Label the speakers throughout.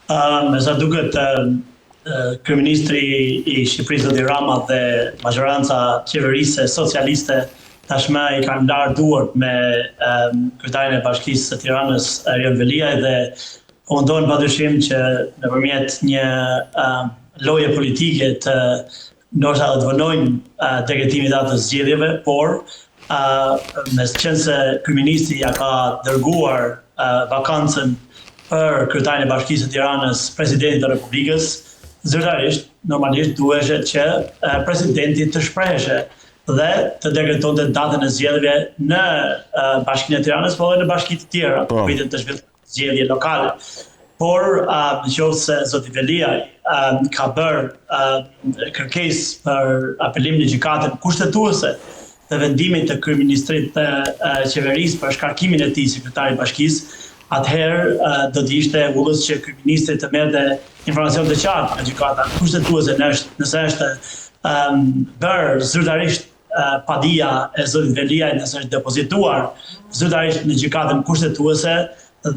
Speaker 1: Me sa duket, kryeministri i Shqipërisë Zoti Rama dhe majoranca qeverisë socialiste tashmë i kanë ndarë duart me kryetarin e Bashkisë së Tiranës Erion Veliaj dhe mundohen padyshim që nëpërmjet një loje politike të ndoshta të vënojnë dekretimin e datës zgjedhjeve, por me qenë se kryeministri ja ka dërguar vakancën për kryetarin e Bashkisë së Tiranës presidentit të Republikës, zyrtarisht normalisht duheshe që presidenti të shpreheshe dhe të dekretonte datën e zgjedhjeve në Bashkinë e Tiranës, por edhe në bashki të tjera, pritet të zhvillohen zgjedhje lokale. Por nëse zoti Veliaj ka bërë kërkesë për apelim në gjykatën kushtetuese të vendimit të kryeministrit të qeverisë për shkarkimin e tij si kryetari i bashkisë, atëherë do të ishte vullës që kryeministri të merrte informacion të qartë nga gjykata kushtetuese nëse është bërë zyrtarisht padia e zotit Veliaj, nëse është depozituar zyrtarisht në gjykatën kushtetuese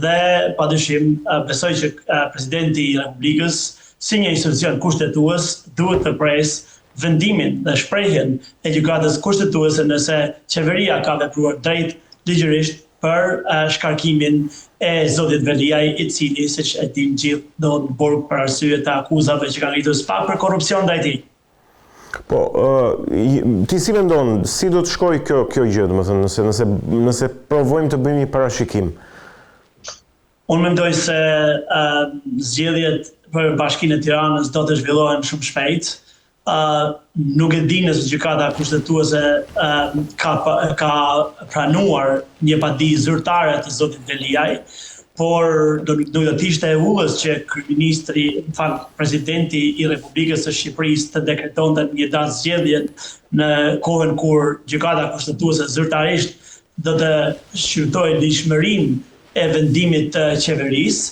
Speaker 1: dhe padyshim besoj që presidenti i Republikës si një institucion kushtetues duhet të presë vendimin dhe shprehjen e gjykatës kushtetuese nëse qeveria ka vepruar drejt ligjërisht për shkarkimin e zotit Veliaj, i cili, siç e dim gjithë, do të burg për arsye të akuzave që kanë ngritur spa për korrupsion ndaj tij.
Speaker 2: Po, ti si mendon, si do të shkojë kjo gjë, domethënë, nëse provojmë të bëjmë një parashikim?
Speaker 1: Unë mendoj se zgjedhjet për Bashkinë e Tiranës do të zhvillohen shumë shpejt. Nuk e di nëse gjykata kushtetuese ka pranuar një padi zyrtare të zotit Veliaj, por do të ishte e ullës që presidenti i Republikës së Shqipërisë të dekretonte një datë zgjedhje në kohën kur gjykata kushtetuese zyrtarisht do të shqyrtojë lishmërinë e vendimit të qeverisë,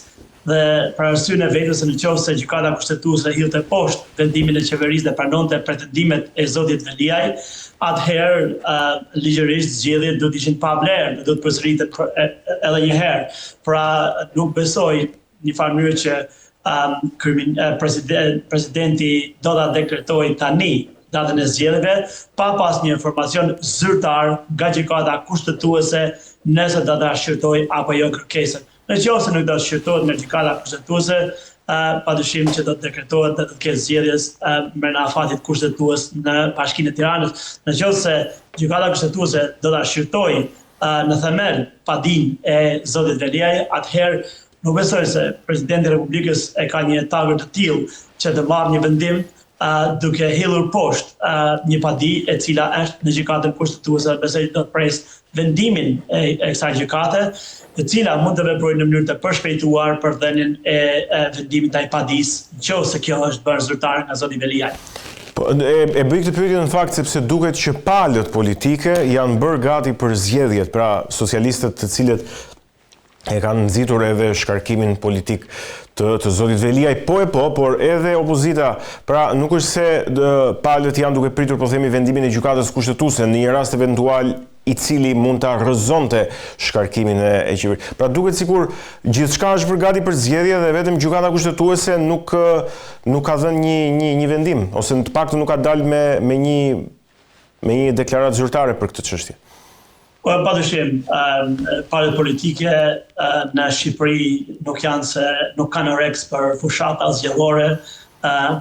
Speaker 1: dhe për arsyeën e vetës se nëse gjykata kushtetuese hidhte poshtë vendimin e qeverisë dhe pranonte pretendimet e zotit Veliaj, atëherë ligjërisht zgjedhjet do të ishin pa vlerë, do të përsëriten edhe një herë. Pra nuk besoj në farë mënyrë që presidenti do ta dekretojë tani datën e zgjedhjeve pa pas një informacion zyrtar nga gjykata kushtetuese nëse do ta shqyrtojë apo jo kërkesën. Nëse nuk do të shqyrtohet nga gjykata kushtetuese, padyshim që do të dekretohet dhe do të ketë zgjedhjes brenda afatit kushtetues në Bashkinë e Tiranës. Nëse gjykata kushtetuese do ta shqyrtojë në themel padinë e zotit Veliaj, atëherë nuk besoj se presidenti i Republikës e ka një tagër të tillë që të marrë një vendim duke hidhur poshtë një padi e cila është në gjykatën kushtetuese, besoj do të presë vendimin e kësaj gjykate, e cila mund të veprojë në mënyrë të përshpejtuar për dhënien e vendimit të padisë, nëse kjo është bërë zyrtare nga zoti Veliaj.
Speaker 2: E bëj këtë pyetje në fakt sepse duket që palët politike janë bërë gati për zgjedhjet, pra socialistët të cilët e kanë nxitur edhe shkarkimin politik të zotit Veliaj, por edhe opozita, pra nuk është se palët janë duke pritur, po themi, vendimin e gjykatës kushtetuese në një rast eventual i cili mund ta rrëzonte shkarkimin e qeverisë. Pra duket sikur gjithçka është bërë gati për zgjedhje dhe vetëm gjykata kushtetuese nuk ka dhënë një vendim, ose në të paktën nuk ka dalë me një deklaratë zyrtare për këtë çështje.
Speaker 1: Padyshim, palët politike në Shqipëri nuk kanë oreks për fushata zgjedhore.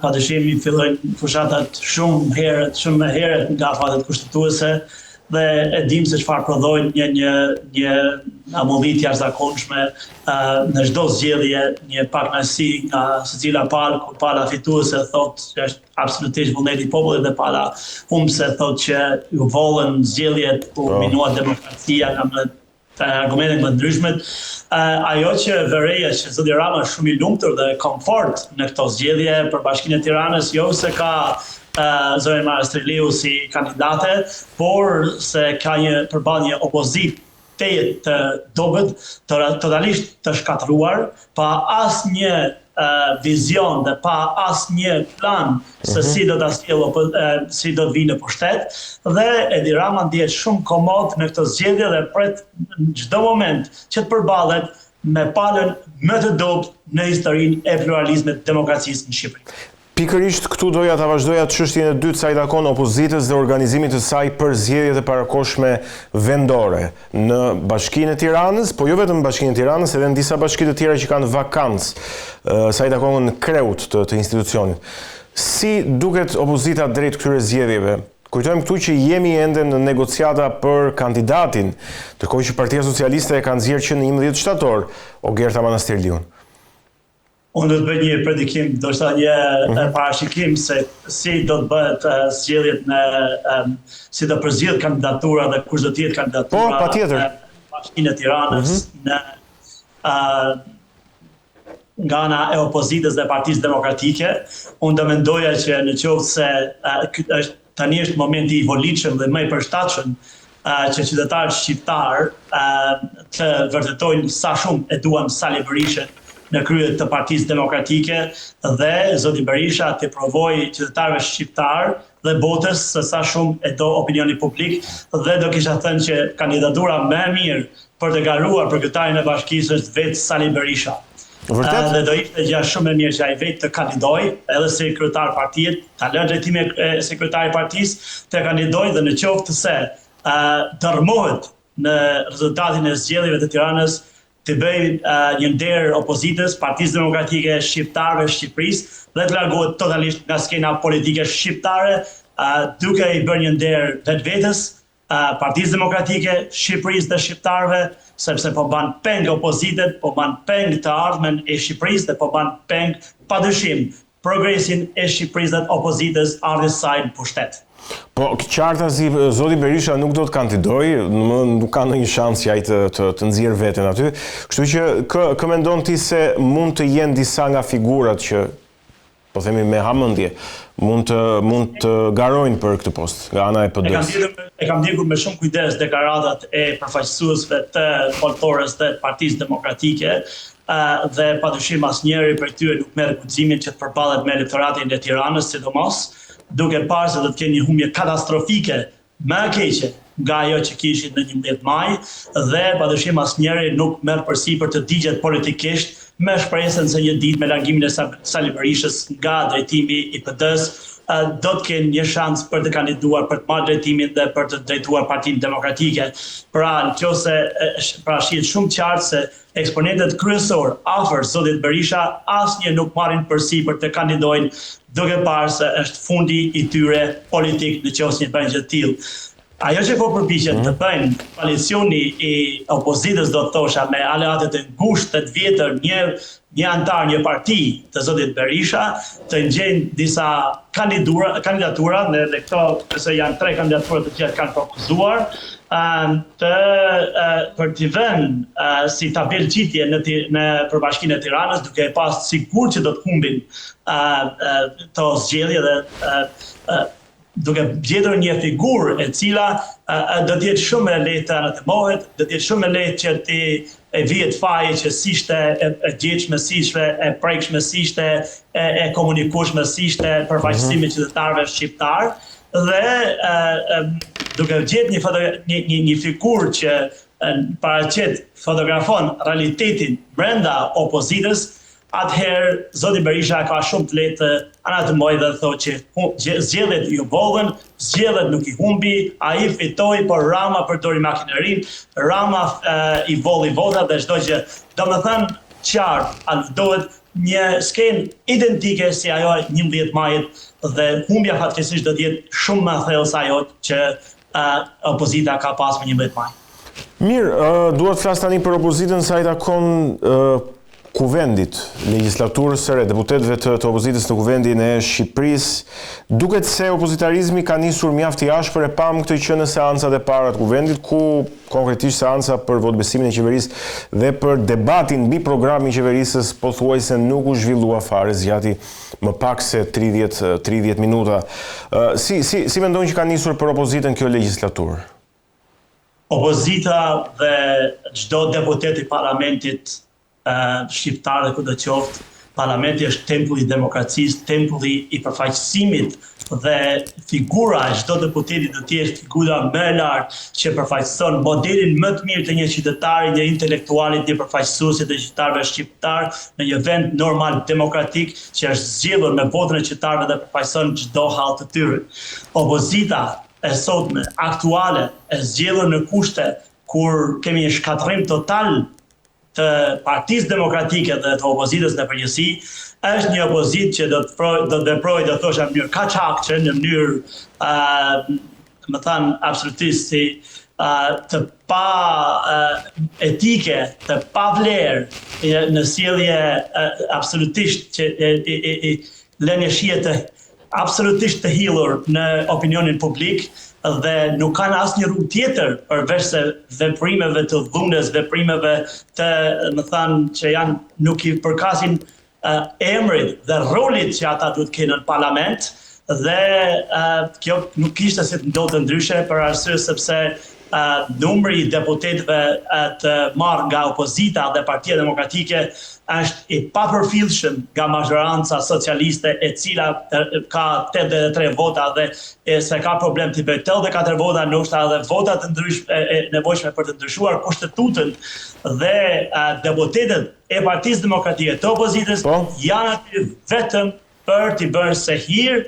Speaker 1: Padyshim i fillojnë fushatat shumë herët nga afatet kushtetuese dhe e dim se çfarë prodhojnë një amollit jashtëzakonshme në çdo zgjedhje, një pakënaqësi nga secila palë, kur pala fituese thotë që është absolutisht vullneti i popullit dhe pala humbse thotë që u vollën zgjedhjet, u minuat demokracia nga argumente më ndryshme. Ajo që vëreja që zoti Rama është shumë i lumtur dhe komfort në këto zgjedhje për Bashkinë e Tiranës, jo se ka Zorin Marastriliu si kandidate, por se ka përballë një opozit të dobët, totalisht të shkatruar, pa asnjë vizion dhe pa asnjë plan se si do ta sjellë, si do të vinë në pushtet, dhe Edi Rama ndihet shumë komod në këtë zgjedhje dhe pret në çdo moment që të përballet me palën më të dobët në historinë e pluralizmit të demokracisë në Shqipëri.
Speaker 2: Pikërisht këtu doja ta vazhdoja çështjen e dytë sa i takon opozitës dhe organizimit të saj për zgjedhjet e parakohshme vendore në Bashkinë e Tiranës, po jo vetëm në Bashkinë e Tiranës, edhe në disa bashki të tjera që kanë vakancë sa i takon kreut të institucionit. Si duket opozita drejt këtyre zgjedhjeve? Kujtojmë këtu që jemi ende në negociata për kandidatin, ndërkohë që Partia Socialiste e ka nxjerrë që në 11 shtator Ogerta Manastirliun.
Speaker 1: Unë do të bëj një predikim, do të një parashikim se si do të bëhet zgjedhjet si do përzgjedh kandidatura dhe kush do të jetë kandidatura
Speaker 2: patjetër.
Speaker 1: Bashkinë e Tiranës nga ana e opozitës dhe Partisë Demokratike. Unë do mendoja që në qoftë se tani është momenti i volitshëm dhe më i përshtatshëm që qytetarët shqiptar të vërtetojnë sa shumë e duan Sali Berishën në krye të Partisë Demokratike dhe zoti Berisha të provojë qytetarëve shqiptar dhe botës se sa shumë e do opinioni publik dhe do kisha thënë që kandidatura më e mirë për të garuar kryetarin e bashkisë është vetë Sali Berisha. Dhe do ishte gjë shumë e mirë që ai vetë të kandidojë edhe si kryetar partie, ta lënë drejtimin e sekretari i partisë të kandidojë dhe në qoftë se dërmohet në rezultatin e zgjedhjeve të Tiranës të bëj një nder opozitës, Partisë Demokratike, shqiptarëve, Shqipërisë dhe të largohet totalisht nga skena politike shqiptare, duke i bërë një nder vetvetes, Partisë Demokratike, Shqipërisë dhe shqiptarëve, sepse po ban peng opozitet, po ban peng të ardhmen e Shqipërisë dhe po ban peng padyshim progresin e Shqipërisë dhe opozitës ardhjes saj në pushtet.
Speaker 2: Po, qarta si zoti Berisha nuk do të kandidojë, nuk ka ndonjë shans që ai të nxjerrë veten aty. Kështu që kë mendon ti se mund të jenë disa nga figurat që, po themi me hamendje, mund të garojnë për këtë post nga ana e PD-s?
Speaker 1: E kam ndjekur me shumë kujdes deklaratat e përfaqësuesve të foltorës të Partisë Demokratike dhe padyshim asnjëri prej tyre nuk merr guximin që të përballet me elektoratin e Tiranës, sidomos duke parë se do të kenë një humbje katastrofike më e keqe nga ajo që kishin në 11 maj dhe padyshim asnjëri nuk merr përsipër të digjet politikisht me shpresën se një ditë me largimin e Sali Berishës nga drejtimi i PD-s do të kenë një shans për të kandiduar për të marrë drejtimin dhe për të drejtuar Partinë Demokratike. Pra nëse shihet shumë qartë se eksponentët kryesor afër zotit Berisha asnjë nuk marrin përsipër të kandidojnë duke parë se është fundi i tyre politik në qoftë një bëjnë gjë të tillë. Ajo që po përpiqet të bëjnë koalicioni i opozitës do të thosha me aleatet e ngushtë të vjetër, një antar, një parti të zotit Berisha, të ngjejnë disa kandidatura, dhe këto nëse janë 3 kandidatura të cilat kanë propozuar, për t'i vënë si tabelëqitje në Bashkinë e Tiranës, duke e pas sigurt që do të humbin to zgjedhje dhe duke gjetur një figurë e cila do të jetë shumë e lehtë të anëtemohet, do të jetë shumë e lehtë që ti e vihet faje që si ishte e gjeshme, si ishte e prekshme, si ishte e komunikueshme, si ishte përfaqësimi i qytetarëve shqiptar dhe duke gjetur një figurë që paraqet fotografon realitetin brenda opozitës, atëherë zoti Berisha ka shumë të lehtë anatemojë dhe thotë që zgjedhjet ju bollën, zgjedhjet nuk i humbi, ai fitoi, por Rama përdori makinerinë, Rama i volli votat dhe çdo gjë. Domethënë qartë, alëdohet një skenë identike si ajo e 11 majit dhe humbja fatkeqësisht do të jetë shumë më e thellë se ajo që opozita ka pas me 11 maj.
Speaker 2: Mirë, duhet flas tani për opozitën sa i takon kuvendit, legjislaturës së re, deputetëve të opozitës në kuvendin e Shqipërisë. Duket se opozitarizmi ka nisur mjaft i ashpër, e pam këtë që në seancat e para të kuvendit, ku konkretisht seanca për votbesimin e qeverisë dhe për debatin mbi programin e qeverisës pothuajse nuk u zhvillua fare, zgjati më pak se 30 minuta. Si mendon që ka nisur për opozitën kjo legjislaturë?
Speaker 1: Opozita dhe çdo deputet i parlamentit shqiptar dhe kudo qoftë Parlamenti është tempulli i demokracisë, tempulli i përfaqësimit dhe figura e çdo deputeti do të jetë figura më e lartë që përfaqëson modelin më të mirë të një qytetari, një intelektuali, një përfaqësuesi të qytetarëve shqiptar në një vend normal demokratik që është zgjedhur me votën e qytetarëve dhe përfaqëson çdo hall të tyre. Opozita e sotme, aktuale, e zgjedhur në kushte kur kemi një shkatërrim total të Partisë Demokratike dhe të opozitës në përgjithësi, është një opozitë që do të veprojë, do thosha, në mënyrë kaçakçe, në mënyrë, më thënë, absolutisht të pa etike, të pa vlerë, në sjellje absolutisht që lënë shije të absolutisht të hillur në opinionin publik, dhe nuk kanë asnjë rrugë tjetër përveç se veprimeve të dhunës, veprimeve të, më thënë, që nuk i përkasin emrit dhe rolit që ata duhet kenë në parlament, dhe kjo nuk kishte si të ndodhte ndryshe për arsye sepse numri i deputetëve të marrë nga opozita dhe Partia Demokratike është i papërfillshëm nga mazhoranca socialiste e cila ka 83 vota dhe se ka problem të bëjë 84 vota, ndoshta edhe vota të nevojshme për të ndryshuar kushtetutën dhe deputetët e Partisë Demokratike të opozitës janë aty vetëm për t'i bërë sehir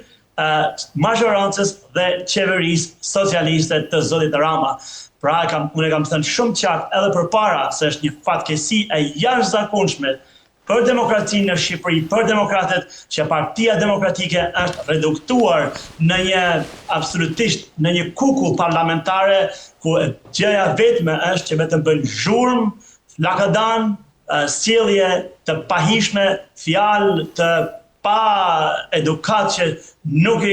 Speaker 1: mazhorancës dhe qeverisë socialiste të zotit Rama. Pra, unë e kam thënë shumë qartë edhe përpara se është një fatkeqësi e jashtëzakonshme për demokracinë në Shqipëri, për demokratët, që Partia Demokratike është reduktuar në një absolutisht në një kukull parlamentare ku gjëja vetme është që vetëm bën zhurmë, lakadan, sjellje të pahishme, fjalë të pa edukat që nuk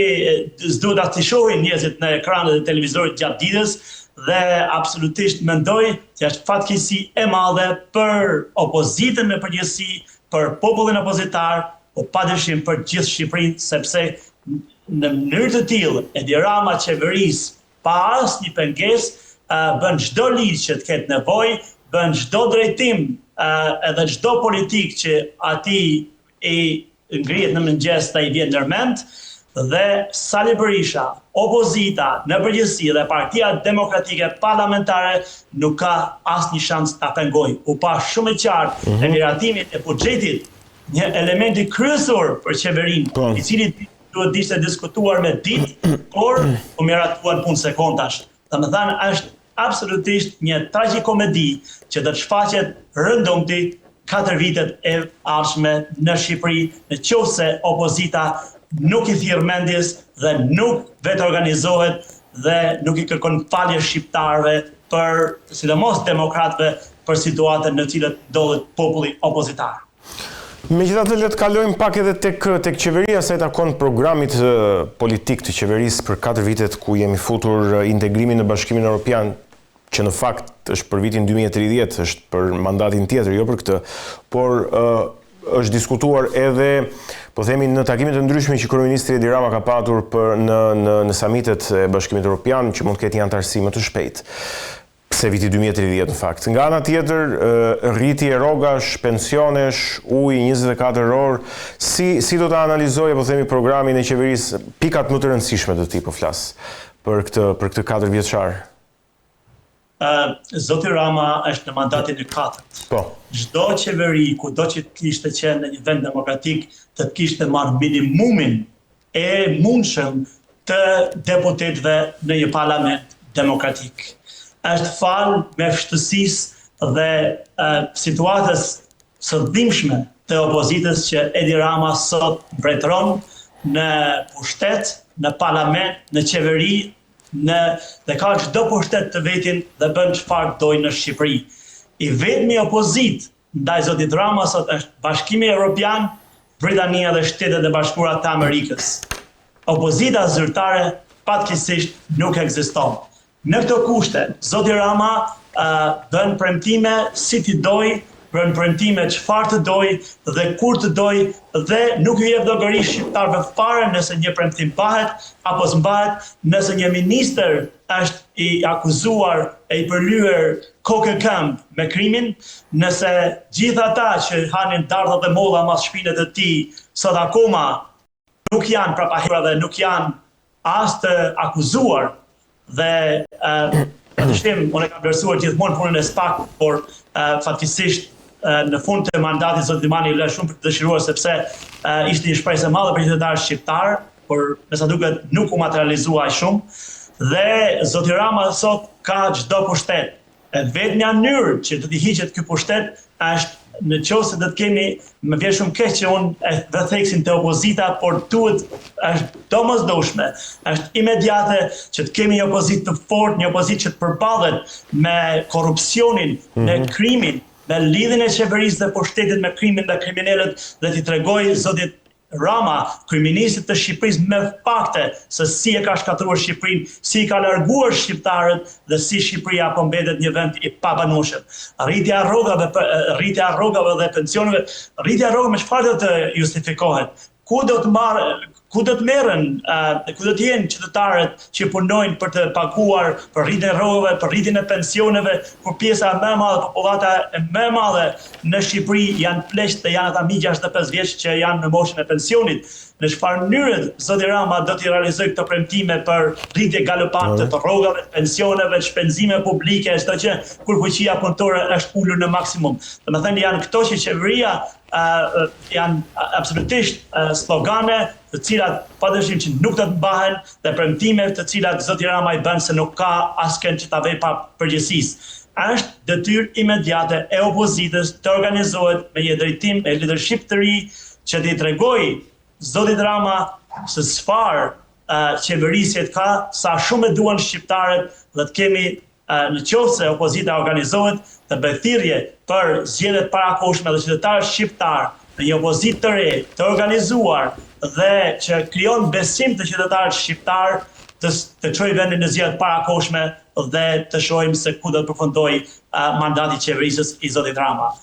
Speaker 1: s'duhet ta shohin njerëzit në ekranet e televizorit gjatë ditës dhe absolutisht mendoj që është fatkeqësi e madhe për opozitën në përgjithësi, për popullin opozitar, po padyshim për gjithë Shqipërinë, sepse në mënyrë të tillë Edi Rama qeverisë pa asnjë pengesë bën çdo ligj që të ketë nevojë, bën çdo drejtim edhe çdo politikë që atij i ngrihet në mëngjes dhe i vjen ndërmend, dhe Sali Berisha, opozita në përgjithësi dhe Partia Demokratike Parlamentare nuk ka asnjë shans ta pengojë. U pa shumë e qartë në miratimin e buxhetit, një elementi kryesor për qeverinë, i cili duhet ishte diskutuar me ditë, por u miratuan punë sekondash. Domethënë është absolutisht një tragikomedi që do të shfaqet rëndëmti 4 vitet e ardhshme në Shqipëri, nëse opozita nuk i thirr mendjes dhe nuk vetë organizohet dhe nuk i kërkon falje shqiptarëve për, sidomos demokratëve, për situatën në cilët ndodhet populli opozitar.
Speaker 2: Megjithatë, le të kalojmë pak edhe tek qeveria sa i takon programit politik të qeverisë për 4 vitet ku jemi futur integrimin në Bashkimin Evropian, që në fakt është për vitin 2030, është për mandatin tjetër, jo për këtë, por është diskutuar edhe, po themi, në takimet të ndryshme që kryeministri Edi Rama ka patur në samitet e Bashkimit Evropian, që mund të ketë një antarësi më të shpejtë se viti 2030 në fakt. Nga ana tjetër, rritje rrogash, pensionesh, ujë 24 orë, si do ta analizojë, po themi, programin e qeverisë, pikat më të rëndësishme të tij po flas për këtë 4 vjeçar?
Speaker 1: Zoti Rama është në mandatin e 4. Çdo qeveri, kudo që kishte qenë në një vend demokratik, të kishte marrë minimumin e mundshëm të deputetëve në një parlament demokratik. Është fal me vështësisë dhe situatës së dhimbshme të opozitës që Edi Rama sot mbretëron në pushtet, në parlament, në qeveri, dhe ka çdo pushtet të vetin dhe bën çfarë dojë në Shqipëri. I vetmi opozit ndaj zotit Rama sot është Bashkimi Evropian, Britania dhe Shtetet e Bashkuara të Amerikës. Opozita zyrtare fatkeqësisht nuk ekziston. Në këto kushte, zoti Rama bën premtime si t'i dojë bën premtime çfarë të doj dhe kur të doj dhe nuk ju jep llogari shqiptarëve fare nëse një premtim bëhet apo s'mbahet, nëse një ministër është i akuzuar e i përlyer kokë këmbë me krimin, nëse gjithë ata që hanin dardha dhe molla mas shpinët e tij sot akoma nuk janë prapahera dhe nuk janë as të akuzuar dhe unë kam vlerësuar gjithmonë punën e SPAK, por fatkesisht në fund të mandatit zoti Dimani lë shumë për të dëshiruar sepse ishte një shpresë e madhe për qytetarët shqiptar, por me sa duket nuk u materializua aq shumë dhe zoti Rama sot ka çdo pushtet. Vetmja mënyrë që do t'i hiqet ky pushtet është në qoftë se do të kemi, më vjen shumë keq që unë e theksin të opozita, por duhet është domosdoshme, është imediate që të kemi një opozitë të fortë, një opozitë që të përballet me korrupsionin, me krimin, me lidhjen e qeverisë dhe pushtetit me krimin dhe kriminalët dhe t'i tregoj zotit Rama, kryeministit të Shqipërisë me fakte se si e ka shkatruar Shqipërinë, si i ka larguar shqiptarët dhe si Shqipëria po mbetet një vend i pabanueshëm. Rritja e rrogave dhe pensioneve, rritja e rrogave me çfarë do të justifikohet? Ku do të merren, ku do të jenë qytetarët që punojnë për të paguar për rritjen e rrogave, për rritjen e pensioneve, kur pjesa më e madhe, popullata më e madhe në Shqipëri janë pleqt dhe janë ata mbi 65 vjeç që janë në moshën e pensionit. Në çfarë mënyre zoti Rama do t'i realizojë këto premtime për rritje galopante të rrogave, pensioneve, shpenzime publike, çdo gjë kur fuqia punëtore është ulur në maksimum. Domethënë janë këto që qeveria janë absolutisht slogane të cilat padyshim që nuk do të mbahen dhe premtime të cilat zoti Rama i bën se nuk ka askënd që ta vejë pa përgjegjësisë. Është detyrë imediate e opozitës të organizohet me një drejtim e leadership të ri që t'i tregojë zotit Rama se çfarë qeverisjet ka, sa shumë e duan shqiptarët dhe të kemi në qoftë se opozita organizohet të bëjë thirrje për zgjedhjet parakohshme dhe qytetarët shqiptar në një opozitë të re, të organizuar dhe që krijon besim të qytetarët shqiptar të çojë vendin në zgjedhjet parakohshme dhe të shohim se ku do të përfundojë mandati i qeverisës i zotit Rama.